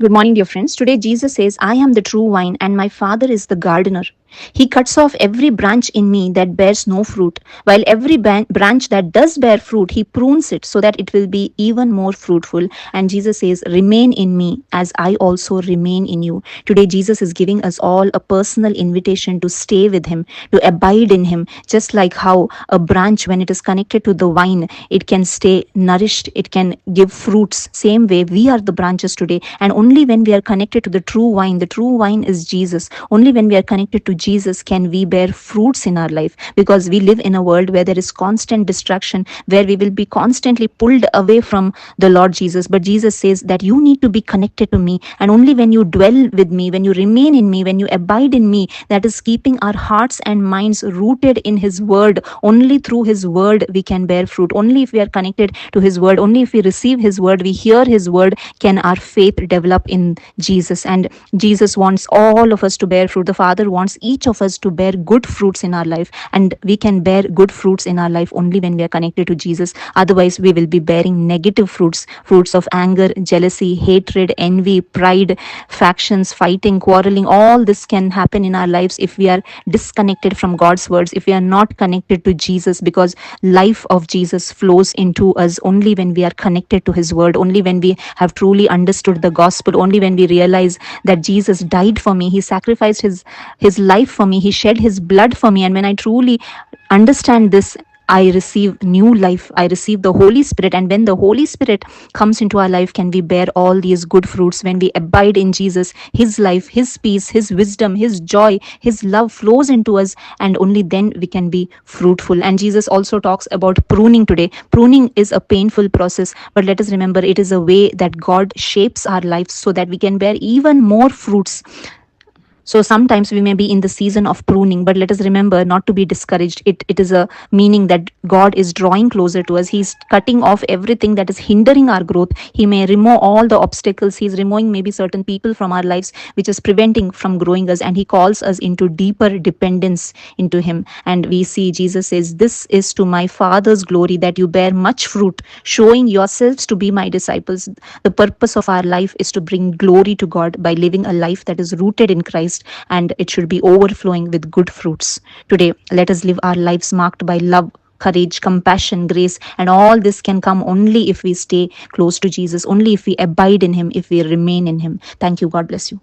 Good morning, dear friends. Today, Jesus says, I am the true vine, and my Father is the gardener. He cuts off every branch in me that bears no fruit, while every branch that does bear fruit, He prunes it so that it will be even more fruitful. And Jesus says, remain in me as I also remain in you. Today, Jesus is giving us all a personal invitation to stay with Him, to abide in Him, just like how a branch, when it is connected to the vine, it can stay nourished, it can give fruits. Same way, we are the branches today. And only when we are connected to the true vine is Jesus. Only when we are connected to Jesus can we bear fruits in our life, because we live in a world where there is constant distraction, where we will be constantly pulled away from the Lord Jesus. But Jesus says that you need to be connected to me, and only when you dwell with me, when you remain in me, when you abide in me, that is keeping our hearts and minds rooted in His word. Only through His word we can bear fruit. Only if we are connected to His word, only if we receive His word, we hear His word, can our faith develop in Jesus. And Jesus wants all of us to bear fruit. The Father wants each of us to bear good fruits in our life, and we can bear good fruits in our life only when we are connected to Jesus. Otherwise, we will be bearing negative fruits, fruits of anger, jealousy, hatred, envy, pride, factions, fighting, quarreling. All this can happen in our lives if we are disconnected from God's words, if we are not connected to Jesus, because life of Jesus flows into us only when we are connected to His word, only when we have truly understood the gospel, only when we realize that Jesus died for me, He sacrificed his life for me, He shed His blood for me. And when I truly understand this, I receive new life. I receive the Holy Spirit. And when the Holy Spirit comes into our life, can we bear all these good fruits? When we abide in Jesus, His life, His peace, His wisdom, His joy, His love flows into us, and only then we can be fruitful. And Jesus also talks about pruning today. Pruning is a painful process, but let us remember it is a way that God shapes our lives so that we can bear even more fruits. So sometimes we may be in the season of pruning, but let us remember not to be discouraged. It is a meaning that God is drawing closer to us. He's cutting off everything that is hindering our growth. He may remove all the obstacles. He's removing maybe certain people from our lives, which is preventing from growing us. And He calls us into deeper dependence into Him. And we see Jesus says, this is to my Father's glory that you bear much fruit, showing yourselves to be my disciples. The purpose of our life is to bring glory to God by living a life that is rooted in Christ, and it should be overflowing with good fruits. Today, let us live our lives marked by love, courage, compassion, grace, and all this can come only if we stay close to Jesus, only if we abide in Him, if we remain in Him. Thank you. God bless you.